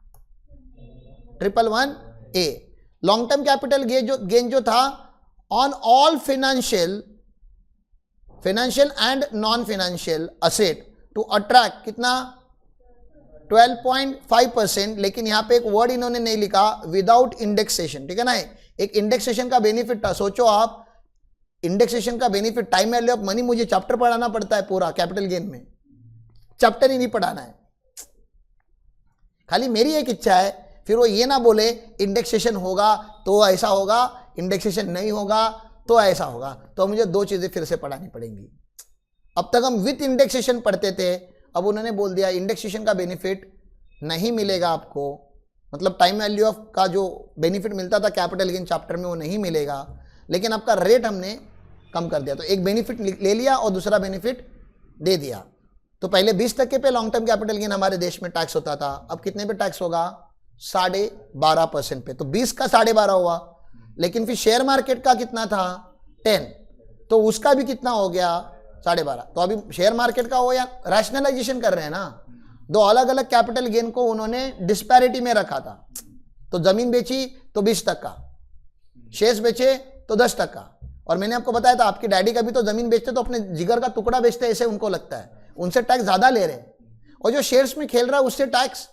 111A। Long term capital gain जो था on all financial and non financial asset to attract कितना, 12.5%। लेकिन यहां पे एक वर्ड इन्होंने नहीं लिखा, विदाउट इंडेक्सेशन, ठीक है ना। एक इंडेक्सेशन का बेनिफिट था। सोचो आप, इंडेक्सेशन का benefit, time value of money, मुझे चैप्टर पढ़ाना पड़ता है पूरा कैपिटल गेन में, चैप्टर ही नहीं पढ़ाना है, खाली मेरी एक इच्छा है। फिर वो ये ना बोले इंडेक्सेशन होगा तो ऐसा होगा, इंडेक्सेशन नहीं होगा तो ऐसा होगा, तो मुझे दो चीजें फिर से पढ़ानी पड़ेंगी। अब तक हम विथ इंडेक्सेशन पढ़ते थे, अब उन्होंने बोल दिया इंडेक्सेशन का बेनिफिट नहीं मिलेगा आपको, मतलब टाइम वैल्यू ऑफ का जो बेनिफिट मिलता था कैपिटल गेन चैप्टर में वो नहीं मिलेगा, लेकिन आपका रेट हमने कम कर दिया। तो एक बेनिफिट ले लिया और दूसरा बेनिफिट दे दिया। तो पहले 20% पे लॉन्ग टर्म कैपिटल गेन हमारे देश में टैक्स होता था, अब कितने पे टैक्स होगा? 12.5% पे। तो 20 का 12.5 हुआ, लेकिन फिर शेयर मार्केट का कितना था? 10, तो उसका भी कितना हो गया? 12.5। तो अभी शेयर मार्केट का हो या रैशनलाइजेशन कर रहे हैं ना, दो अलग अलग कैपिटल गेन को उन्होंने डिस्पैरिटी में रखा था। तो जमीन बेची तो 20%, शेयर्स बेचे तो 10%। और मैंने आपको बताया था आपकी डैडी का भी तो जमीन बेचते तो अपने जिगर का टुकड़ा बेचते, ऐसे उनको लगता है, उनसे टैक्स ज्यादा ले रहे हैं, और जो शेयर्स में खेल रहा है उससे टैक्स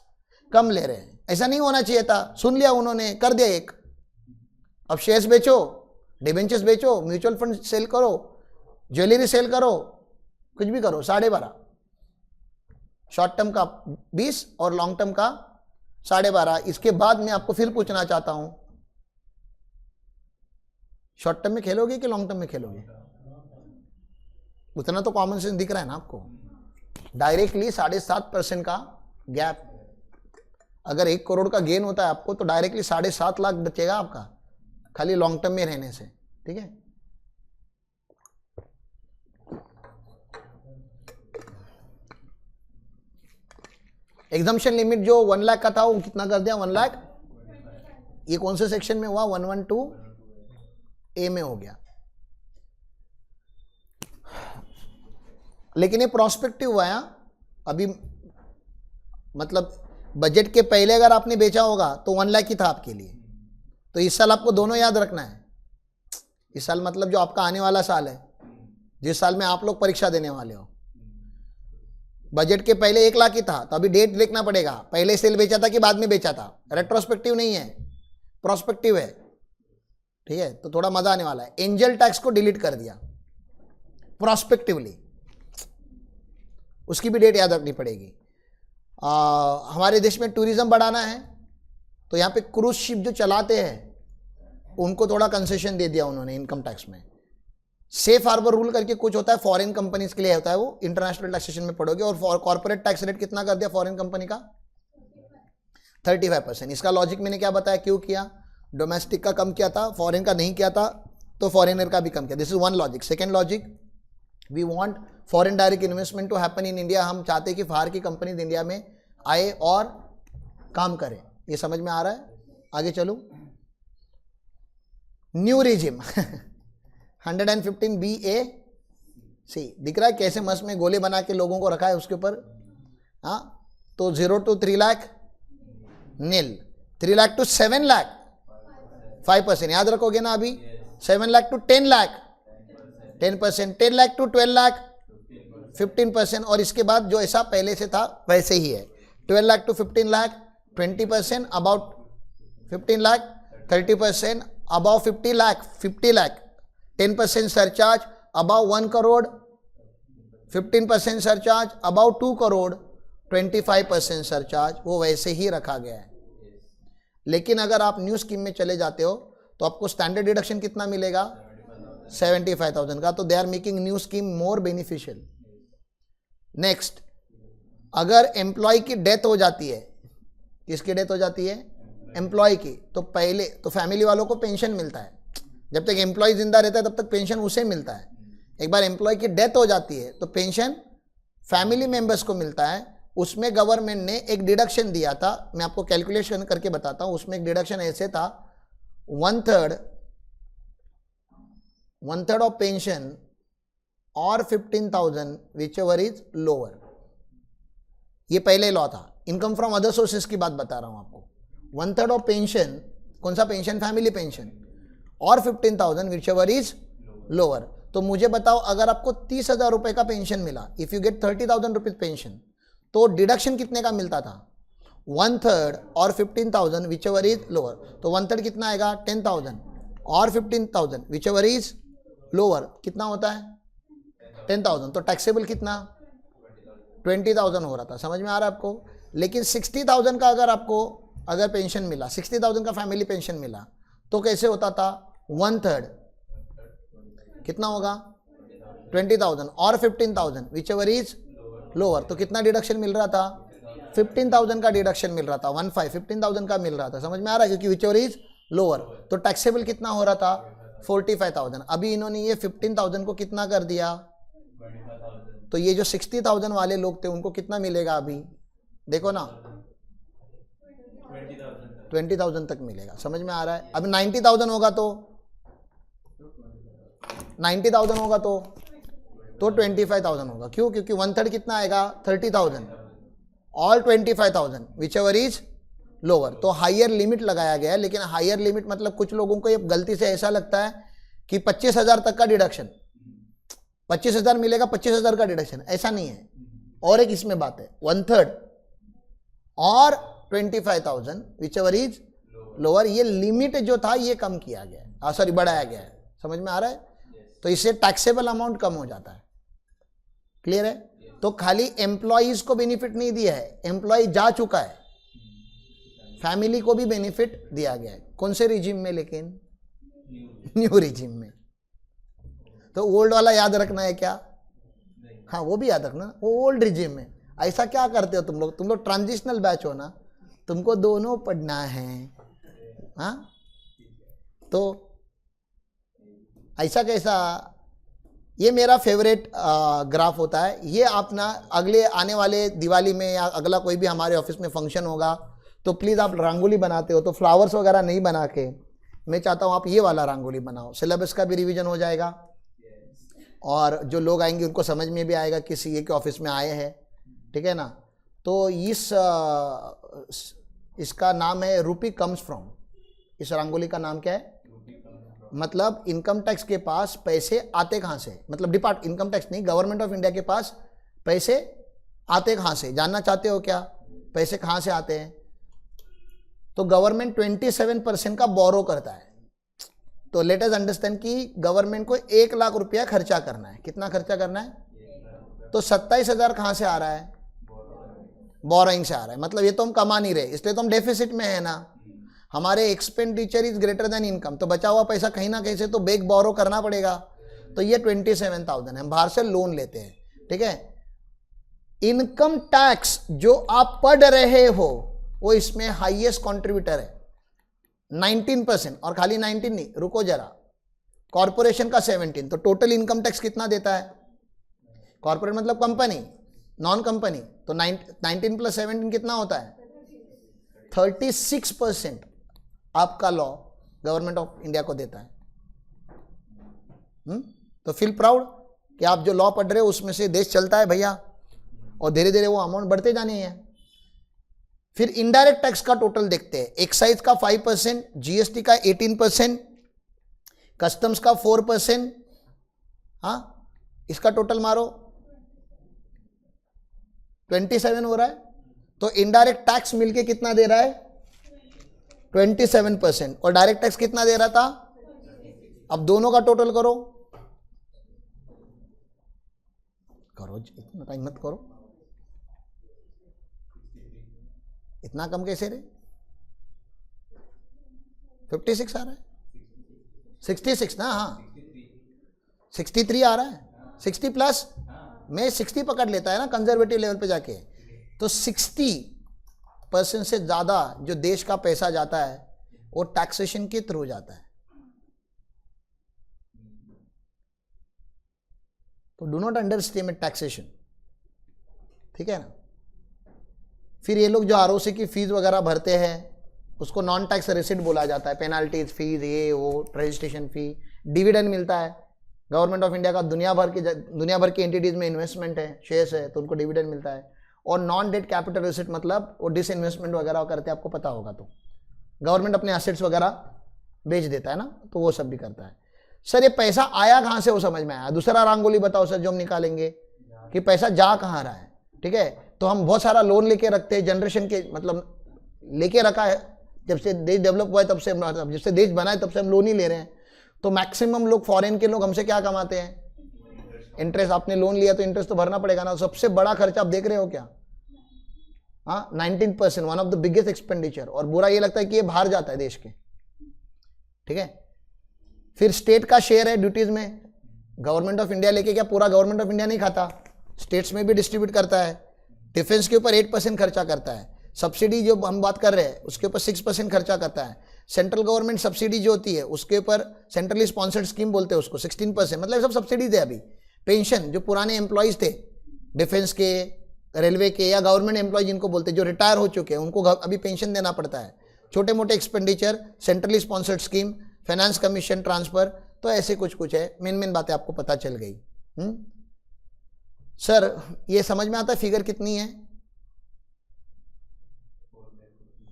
कम ले रहे हैं। ऐसा नहीं होना चाहिए था, सुन लिया उन्होंने, कर दिया एक। अब शेयर्स बेचो, डिबेंचर्स बेचो, म्यूचुअल फंड सेल करो, ज्वेलरी सेल करो, कुछ भी करो, 12.5। शॉर्ट टर्म का 20 और लॉन्ग टर्म का 12.5। इसके बाद मैं आपको फिर पूछना चाहता हूं, शॉर्ट टर्म में खेलोगे कि लॉन्ग टर्म में खेलोगे? उतना तो कॉमन सेंस दिख रहा है ना आपको। डायरेक्टली 7.5% का गैप, अगर 1 करोड़ का गेन होता है आपको तो डायरेक्टली 7.5 लाख बचेगा आपका, खाली लॉन्ग टर्म में रहने से, ठीक है। एग्जम्पशन लिमिट जो 1 लाख का था वो कितना कर दिया? 1 लाख। ये कौन से सेक्शन में हुआ? 112A में हो गया। लेकिन ये प्रोस्पेक्टिव हुआ है अभी, मतलब बजट के पहले अगर आपने बेचा होगा तो 1 लाख ही था आपके लिए। तो इस साल आपको दोनों याद रखना है। इस साल मतलब जो आपका आने वाला साल है, जिस साल में आप लोग परीक्षा देने वाले हो, बजट के पहले 1 लाख ही था, तो अभी डेट देखना पड़ेगा, पहले सेल बेचा था कि बाद में बेचा था। रेट्रोस्पेक्टिव नहीं है, प्रोस्पेक्टिव है, ठीक है। तो थोड़ा मजा आने वाला है। एंजल टैक्स को डिलीट कर दिया प्रोस्पेक्टिवली, उसकी भी डेट याद रखनी पड़ेगी। हमारे देश में टूरिज्म बढ़ाना है, तो यहाँ पे क्रूज शिप जो चलाते हैं उनको थोड़ा कंसेशन दे दिया उन्होंने इनकम टैक्स में। सेफ हार्बर रूल करके कुछ होता है, फॉरेन कंपनीज के लिए होता है, वो इंटरनेशनल टैक्सेशन में पढ़ोगे। और कॉर्पोरेट टैक्स रेट कितना कर दिया फॉरेन कंपनी का? 35%। इसका लॉजिक मैंने क्या बताया, क्यों किया? डोमेस्टिक का कम किया था, फॉरेन का नहीं किया था, तो फॉरेनर का भी कम किया। This is one logic. Second logic, we want foreign direct investment to happen in India. हम चाहते हैं कि बाहर की कंपनीज इंडिया में आए और काम करें। ये समझ में आ रहा है? आगे चलो। न्यू रिजिम 115BA दिख रहा है कैसे मस्त में गोले बना के लोगों को रखा है उसके ऊपर। हाँ, तो 0 to 3 lakh nil, 3 lakh to 7 lakh 5%, याद रखोगे ना अभी। 7 लाख to 10 लाख 10%, 10 लाख to 12 लाख 15%, और इसके बाद जो ऐसा पहले से था वैसे ही है। 12 lakh to 15 lakh 20%, about 15 lakh 30%, about 50 lakh 10% surcharge, about 1 crore 15% surcharge, about 2 crore 25% surcharge, वो वैसे ही रखा गया है। लेकिन अगर आप न्यू स्कीम में चले जाते हो तो आपको स्टैंडर्ड डिडक्शन कितना मिलेगा? 75,000 का। तो they are making new scheme more beneficial. Next, अगर एम्प्लॉय की डेथ हो जाती है, किसकी डेथ हो जाती है? एम्प्लॉय की, तो पहले तो फैमिली वालों को पेंशन मिलता है। जब तक एम्प्लॉय जिंदा रहता है तब तक पेंशन उसे मिलता है। एक बार एम्प्लॉय की डेथ हो जाती है तो पेंशन फैमिली मेंबर्स को मिलता है। उसमें गवर्नमेंट ने एक डिडक्शन दिया था, मैं आपको कैलकुलेशन करके बताता हूँ। उसमें एक डिडक्शन ऐसे था, वन थर्ड ऑफ पेंशन और 15,000 विच एवर इज लोअर। ये पहले लॉ था। इनकम फ्रॉम अदर सोर्सेस की बात बता रहा हूं आपको। वन थर्ड ऑफ पेंशन, कौन सा पेंशन? फैमिली पेंशन, और 15,000 विच एवर इज लोअर। तो मुझे बताओ, अगर आपको 30,000 रुपए का पेंशन मिला, if you get 30,000 rupees pension, तो डिडक्शन कितने का मिलता था? वन थर्ड और 15,000 विच एवर इज लोअर। तो वन थर्ड कितना आएगा? 10,000 और 15,000 विच एवर इज लोअर कितना होता है? 10,000। तो टैक्सेबल कितना? 20,000 हो रहा था। समझ में आ रहा है आपको? लेकिन 60,000 का अगर आपको अगर पेंशन मिला, 60,000 का फैमिली पेंशन मिला, तो कैसे होता था? वन थर्ड कितना होगा? 20,000 और 15,000 विच एवर इज लोअर। तो कितना डिडक्शन मिल रहा था? 15,000 का डिडक्शन मिल रहा था। 15,000 का मिल रहा था। समझ में आ रहा है? क्योंकि विच एवर इज लोअर। तो टैक्सेबल कितना हो रहा था? 45,000। अभी इन्होंने ये 15,000 को कितना कर दिया? तो ये जो 60,000 वाले लोग थे उनको कितना मिलेगा? अभी देखो ना, 20,000 तक मिलेगा। समझ में आ रहा है? अभी 90,000 होगा तो 90,000 होगा तो 25,000 होगा। क्यों? क्योंकि वन थर्ड कितना आएगा? 30,000 और 25,000 विच एवर इज लोअर। तो हायर लिमिट लगाया गया है। लेकिन हायर लिमिट मतलब कुछ लोगों को ये गलती से ऐसा लगता है कि 25,000 तक का डिडक्शन, 25,000 मिलेगा, 25,000 का डिडक्शन। ऐसा नहीं है। और एक इसमें बात है, वन थर्ड और 25,000 विच एवर इज लोअर, ये लिमिट जो था ये कम किया गया है, सॉरी बढ़ाया गया है। समझ में आ रहा है? तो इससे टैक्सेबल अमाउंट कम हो जाता है। क्लियर है? तो खाली एम्प्लॉइज को बेनिफिट नहीं दिया है, एम्प्लॉय जा चुका है, फैमिली को भी बेनिफिट दिया गया है। कौन से रिजिम में? लेकिन न्यू रिजिम में। तो ओल्ड वाला याद रखना है क्या? हाँ, वो भी याद रखना, वो ओल्ड रिजिम में। ऐसा क्या करते हो तुम लोग ट्रांजिशनल बैच हो ना, तुमको दोनों पढ़ना है। हाँ, तो ऐसा कैसा? ये मेरा फेवरेट ग्राफ होता है। ये अपना अगले आने वाले दिवाली में या अगला कोई भी हमारे ऑफिस में फंक्शन होगा तो प्लीज़, आप रंगोली बनाते हो तो फ्लावर्स वगैरह नहीं बना के, मैं चाहता हूँ आप ये वाला रंगोली बनाओ। सिलेबस का भी रिवीजन हो जाएगा और जो लोग आएंगे उनको समझ में भी आएगा कि सीए के ऑफिस में आए हैं। ठीक है ना? तो इसका नाम है रूपी कम्स फ्रॉम। इस रंगोली का नाम क्या है? मतलब इनकम टैक्स के पास पैसे आते कहाँ से? मतलब इनकम टैक्स नहीं, गवर्नमेंट ऑफ इंडिया के पास पैसे आते कहाँ से? जानना चाहते हो क्या? पैसे कहाँ से आते हैं? तो गवर्नमेंट 27% का बोरो करता है। तो लेट अस अंडरस्टैंड कि गवर्नमेंट को 1 लाख रुपया खर्चा करना है। कितना खर्चा करना है? तो 27,000 कहाँ से आ रहा है? बोरोइंग से आ रहा है। मतलब ये तो हम कमा नहीं रहे, इसलिए तो हम डेफिसिट में है ना। हमारे expenditure is greater than income, तो बचा हुआ पैसा कहीं ना कहीं से तो बैक बोरो करना पड़ेगा। तो ये 27,000 है, हम बाहर से लोन लेते हैं। ठीक है? इनकम टैक्स जो आप पढ़ रहे हो वो इसमें हाईएस्ट कंट्रीब्यूटर है, 19%। और खाली 19 नहीं, रुको जरा, कॉर्पोरेशन का 17। तो टोटल इनकम टैक्स कितना देता है? कॉर्पोरेट मतलब कंपनी, नॉन कंपनी। तो 19 + 17 कितना होता है? 36% आपका लॉ गवर्नमेंट ऑफ इंडिया को देता है। तो फील प्राउड कि आप जो लॉ पढ़ रहे हो उसमें से देश चलता है भैया, और धीरे धीरे वो अमाउंट बढ़ते जाने हैं। फिर इनडायरेक्ट टैक्स का टोटल देखते हैं। एक्साइज का 5%, जीएसटी का 18%, कस्टम्स का 4%। हाँ, इसका टोटल मारो 27 हो रहा है। तो इनडायरेक्ट टैक्स मिलके कितना दे रहा है? 27%। और डायरेक्ट टैक्स कितना दे रहा था? अब दोनों का टोटल करो, इतना टाइम मत करो, इतना कम कैसे रे? 56 आ रहा है, 66 ना? हाँ, 63 आ रहा है, 60+, मैं 60 पकड़ लेता है ना कंजर्वेटिव लेवल पे जाके। तो 60% से ज़्यादा जो देश का पैसा जाता है वो टैक्सेशन के थ्रू जाता है। तो डू नॉट अंडरस्टिमेट टैक्सेशन। ठीक है ना? फिर ये लोग जो आरओसी की फीस वगैरह भरते हैं, उसको नॉन टैक्स रिसिट बोला जाता है, पेनाल्टीज, फीस, ये वो, रजिस्ट्रेशन फी। डिविडेंड मिलता है, गवर्नमेंट ऑफ इंडिया का दुनिया भर की एंटिटीज में इन्वेस्टमेंट है, शेयर्स है, तो उनको डिविडेंड मिलता है। और नॉन डेट कैपिटल रिसिट मतलब वो डिसइन्वेस्टमेंट वगैरह करते हैं, आपको पता होगा, तो गवर्नमेंट अपने एसेट्स वगैरह बेच देता है ना, तो वो सब भी करता है। सर ये पैसा आया कहाँ से, वो समझ में आया। दूसरा रंगोली बताओ सर जो हम निकालेंगे कि पैसा जा कहाँ रहा है। ठीक है, तो हम बहुत सारा लोन लेके रखते हैं, जनरेशन के मतलब लेके रखा है, जब से देश डेवलप हुआ है तब से, जब से देश बना है तब से हम लोन ही ले रहे हैं। तो मैक्सिमम लोग, फॉरेन के लोग हमसे क्या कमाते हैं, इंटरेस्ट। आपने लोन लिया तो इंटरेस्ट तो भरना पड़ेगा ना। सबसे बड़ा खर्चा आप देख रहे हो क्या, हाँ 19%, one of the biggest expenditure. और बुरा ये लगता है कि ये बाहर जाता है देश के। ठीक है, फिर स्टेट का शेयर है ड्यूटीज में, गवर्नमेंट ऑफ इंडिया लेके, क्या पूरा गवर्नमेंट ऑफ इंडिया नहीं खाता, स्टेट्स में भी डिस्ट्रीब्यूट करता है। डिफेंस के ऊपर 8% खर्चा करता है। सब्सिडी जो हम बात कर रहे हैं उसके ऊपर 6% खर्चा करता है। सेंट्रल गवर्नमेंट सब्सिडी जो होती है उसके ऊपर, सेंट्रली स्पॉन्सर्ड स्कीम बोलते हैं उसको, 16%, मतलब सब सब्सिडीज है। अभी पेंशन जो पुराने एम्प्लॉयज थे डिफेंस के, रेलवे के, या गवर्नमेंट एम्प्लॉय जिनको बोलते हैं, जो रिटायर हो चुके हैं, उनको अभी पेंशन देना पड़ता है। छोटे मोटे expenditure, centrally sponsored scheme, finance commission, transfer, तो ऐसे कुछ कुछ है। मेन बातें आपको पता चल गई। सर ये समझ में आता है फिगर कितनी है,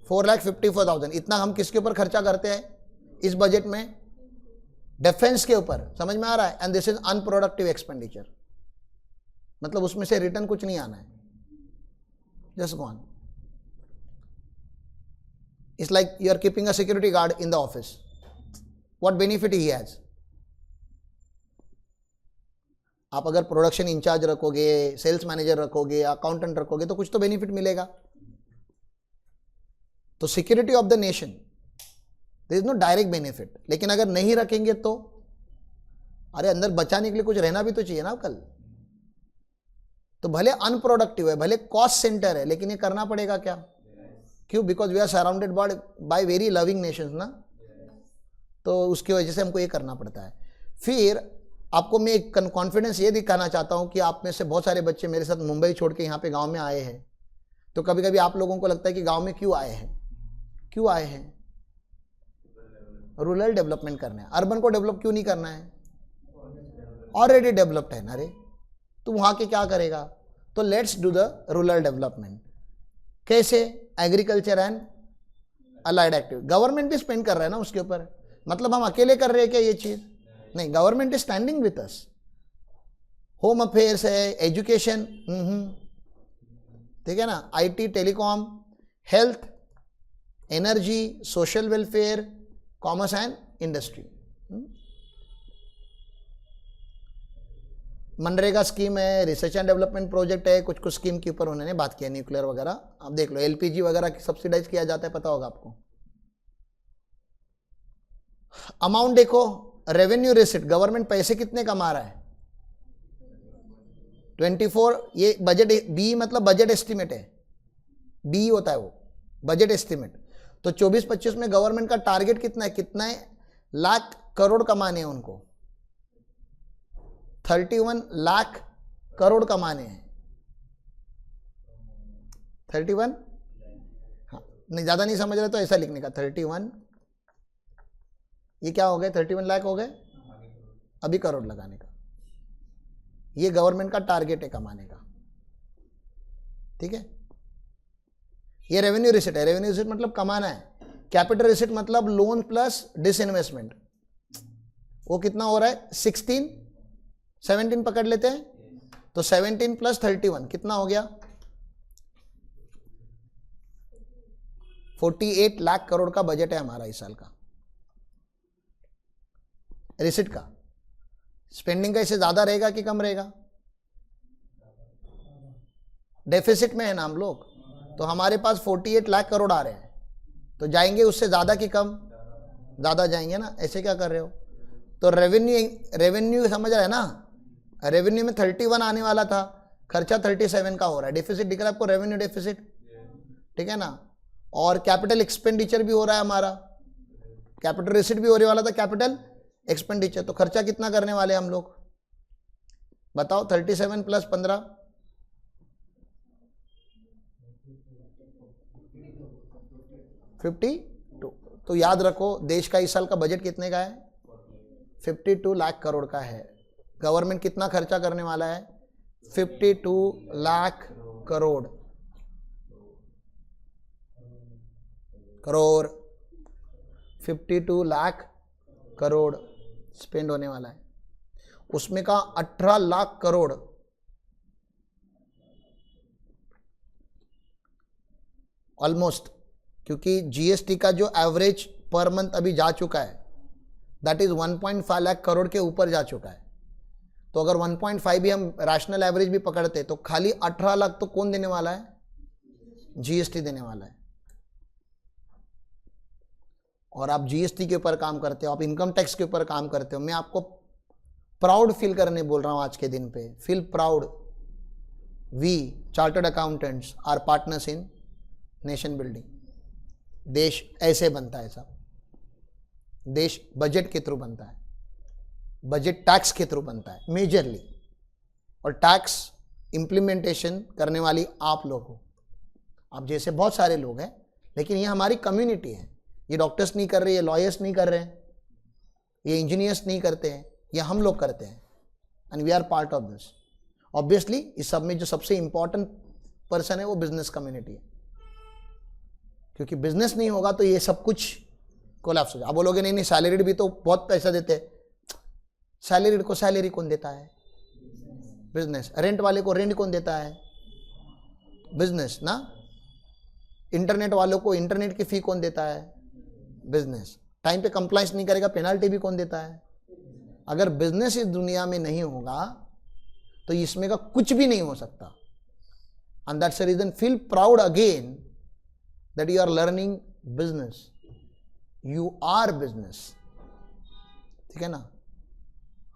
4,54,000। इतना हम किसके ऊपर खर्चा करते हैं इस बजट में, डिफेंस के ऊपर। समझ में आ रहा है। And this is unproductive expenditure, मतलब उसमें से रिटर्न कुछ नहीं आना है, just gone. It's like you are keeping a security guard in the office, what benefit he has. आप अगर प्रोडक्शन इंचार्ज रखोगे, सेल्स मैनेजर रखोगे, अकाउंटेंट रखोगे, तो कुछ तो बेनिफिट मिलेगा। तो security of the nation, there is no direct benefit. लेकिन अगर नहीं रखेंगे तो, अरे अंदर बचाने के लिए कुछ रहना भी तो चाहिए ना कल। तो भले अनप्रोडक्टिव है, भले कॉस्ट सेंटर है, लेकिन ये करना पड़ेगा क्या, क्यों, because we are surrounded by very loving nations ना, तो उसकी वजह से हमको ये करना पड़ता है। फिर आपको मैं एक कॉन्फिडेंस ये दिखाना चाहता हूँ कि आप में से बहुत सारे बच्चे मेरे साथ मुंबई छोड़ के यहाँ पे गांव में आए हैं। तो कभी कभी आप लोगों को लगता है कि गांव में क्यों आए हैं, क्यों आए हैं, रूरल डेवलपमेंट करना है। अर्बन को डेवलप क्यों नहीं करना है, ऑलरेडी डेवलप्ड है ना रे, तो वहाँ के क्या करेगा। तो let's do the rural development. कैसे, agriculture and allied active. Government भी स्पेंड कर रहा है ना उसके ऊपर, मतलब हम अकेले कर रहे हैं क्या ये चीज़, नहीं, government is standing with us. Home affairs है, एजुकेशन, ठीक है ना, IT, telecom, health, energy, social welfare, commerce and industry. MNREGA scheme है, रिसर्च एंड डेवलपमेंट प्रोजेक्ट है, कुछ कुछ स्कीम के ऊपर उन्होंने बात किया, न्यूक्लियर वगैरह। आप देख लो, एलपीजी वगैरह सब्सिडाइज किया जाता है, पता होगा आपको। अमाउंट देखो, रेवेन्यू रिसिट, गवर्नमेंट पैसे कितने कमा रहा है, 24। ये बजट बी मतलब बजट एस्टिमेट है, बी होता है वो बजट एस्टिमेट। तो 24-25 में गवर्नमेंट का टारगेट कितना है, कितना लाख करोड़ कमाने हैं उनको, 31 लाख करोड़ कमाने हैं। 31, हाँ नहीं, ज्यादा नहीं समझ रहे तो ऐसा लिखने का, 31, ये क्या हो गए, 31 लाख हो गए, अभी करोड़ लगाने का। ये गवर्नमेंट का टारगेट है कमाने का, ठीक है। ये रेवेन्यू रिसिट है, रेवेन्यू रिसिट मतलब कमाना है। कैपिटल रिसिट मतलब लोन प्लस डिसइन्वेस्टमेंट, वो कितना हो रहा है, 17 पकड़ लेते हैं, तो 17 + 31 कितना हो गया, 48 लाख करोड़ का बजट है हमारा इस साल का रिसिट का। स्पेंडिंग का इससे ज्यादा रहेगा कि कम रहेगा, डेफिसिट में है ना हम लोग, तो हमारे पास 48 लाख करोड़ आ रहे हैं, तो जाएंगे उससे ज्यादा कि कम, ज्यादा जाएंगे ना। ऐसे क्या कर रहे हो, तो रेवेन्यू समझ रहे हैं ना, रेवेन्यू में 31 आने वाला था, खर्चा 37 का हो रहा है, डेफिसिट दिख रहा है आपको, रेवेन्यू डेफिसिट, ठीक है ना। और कैपिटल एक्सपेंडिचर भी हो रहा है हमारा, कैपिटल रिसिट भी होने वाला था, कैपिटल एक्सपेंडिचर। तो खर्चा कितना करने वाले हम लोग बताओ, 37 + 15, 50, तो याद रखो देश का इस साल का बजट कितने का है? 52 लाख करोड़ का है। गवर्नमेंट कितना खर्चा करने वाला है? 52 लाख करोड़। 52 लाख करोड़ स्पेंड होने वाला है। उसमें का 18 लाख करोड़ ऑलमोस्ट, क्योंकि जीएसटी का जो एवरेज पर मंथ अभी जा चुका है दैट इज 1.5 लाख करोड़ के ऊपर जा चुका है। तो अगर 1.5 भी हम रैशनल एवरेज भी पकड़ते तो खाली 18 लाख तो कौन देने वाला है? जीएसटी देने वाला है। और आप जीएसटी के ऊपर काम करते हो, आप इनकम टैक्स के ऊपर काम करते हो। मैं आपको प्राउड फील करने बोल रहा हूं आज के दिन पे। Feel proud. We chartered accountants are partners in nation building. देश ऐसे बनता है साहब। देश बजट के थ्रू बनता है, बजट टैक्स के थ्रू बनता है मेजरली, और टैक्स इंप्लीमेंटेशन करने वाली आप लोग हो। आप जैसे बहुत सारे लोग हैं, लेकिन ये हमारी कम्युनिटी है। ये डॉक्टर्स नहीं कर रहे, ये लॉयर्स नहीं कर रहे हैं, ये इंजीनियर्स नहीं करते हैं, ये हम लोग करते हैं। And we are part of this. Obviously इस सब में जो सबसे इंपॉर्टेंट पर्सन है वो बिजनेस कम्युनिटी है, क्योंकि बिजनेस नहीं होगा तो ये सब कुछ कोलैप्स हो जाए। आप बोलोगे नहीं सैलरीड भी तो बहुत पैसा देते हैं। सैलरीड को सैलरी कौन देता है? बिजनेस। रेंट वाले को रेंट कौन देता है? बिजनेस ना। इंटरनेट वालों को इंटरनेट की फी कौन देता है? बिजनेस। टाइम पे कंप्लायंस नहीं करेगा पेनाल्टी भी कौन देता है? अगर बिजनेस इस दुनिया में नहीं होगा तो इसमें का कुछ भी नहीं हो सकता। And that's the reason feel proud again that you are learning business. You are business. ठीक है ना।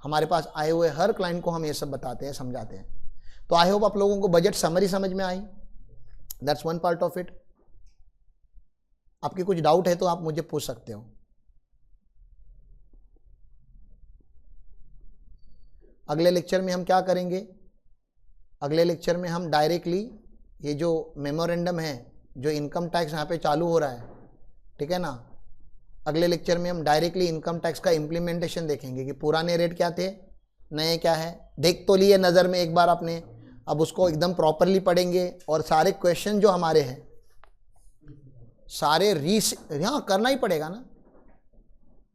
हमारे पास आए हुए हर क्लाइंट को हम ये सब बताते हैं, समझाते हैं। तो आई होप आप लोगों को बजट समरी समझ में आई। That's one part of it. आपकी कुछ डाउट है तो आप मुझे पूछ सकते हो। अगले लेक्चर में हम क्या करेंगे? अगले लेक्चर में हम डायरेक्टली ये जो मेमोरेंडम है, जो इनकम टैक्स यहाँ पे चालू हो रहा है, ठीक है ना, अगले लेक्चर में हम डायरेक्टली इनकम टैक्स का इम्प्लीमेंटेशन देखेंगे कि पुराने रेट क्या थे, नए क्या है। देख तो लिए नज़र में एक बार आपने, अब उसको एकदम प्रॉपरली पढ़ेंगे और सारे क्वेश्चन जो हमारे हैं सारे यहाँ करना ही पड़ेगा ना।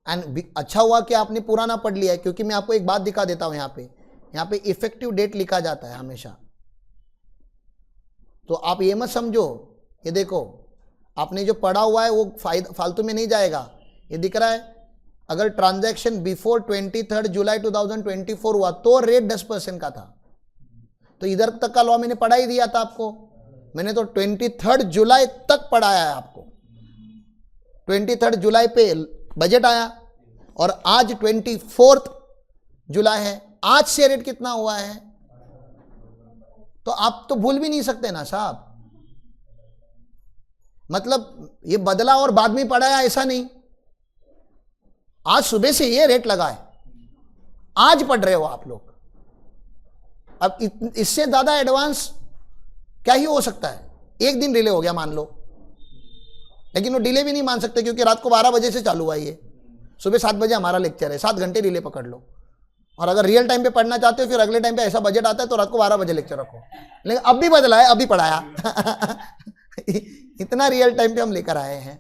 एंड अच्छा हुआ कि आपने पुराना पढ़ लिया है, क्योंकि मैं आपको एक बात दिखा देता हूँ। यहाँ पे इफेक्टिव डेट लिखा जाता है हमेशा। तो आप ये मत समझो, ये देखो आपने जो पढ़ा हुआ है वो फालतू में नहीं जाएगा। ये दिख रहा है, अगर ट्रांजैक्शन बिफोर 23 जुलाई 2024 हुआ तो रेट 10% का था। तो इधर तक का लॉ मैंने पढ़ा ही दिया था आपको। मैंने तो 23 जुलाई तक पढ़ाया है आपको। 23 जुलाई पे बजट आया और आज 24 जुलाई है। आज से रेट कितना हुआ है तो आप तो भूल भी नहीं सकते ना साहब। मतलब ये बदला और बाद में पढ़ाया ऐसा नहीं। आज सुबह से ये रेट लगा है, आज पढ़ रहे हो आप लोग। अब इससे ज्यादा एडवांस क्या ही हो सकता है? एक दिन डिले हो गया मान लो, लेकिन वो डिले भी नहीं मान सकते क्योंकि रात को 12 बजे से चालू हुआ ये। सुबह 7 बजे हमारा लेक्चर है, 7 घंटे डिले पकड़ लो। और अगर रियल टाइम पे पढ़ना चाहते हो, फिर अगले टाइम पे ऐसा बजट आता है तो रात को 12 बजे लेक्चर रखो। लेकिन अब भी बदला है, अभी पढ़ाया इतना रियल टाइम पे हम लेकर आए हैं।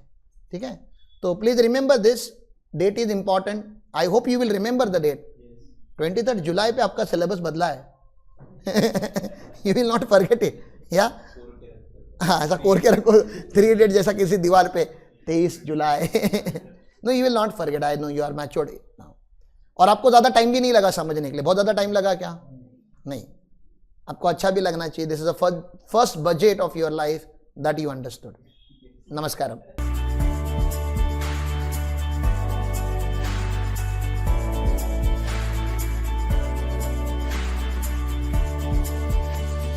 ठीक है, तो please remember this date is important. I hope you will remember the date. 23 जुलाई पे आपका सिलेबस बदला है you will not forget it. या हाँ, ऐसा कोर के रखो 3 डेट जैसा किसी दीवार पे 23 जुलाई no, you will not forget. I know you are matured now. और आपको ज्यादा टाइम भी नहीं लगा समझने के लिए। बहुत ज्यादा टाइम लगा क्या? नहीं, आपको अच्छा भी लगना चाहिए। This is the first budget of your life that you understood. नमस्कार।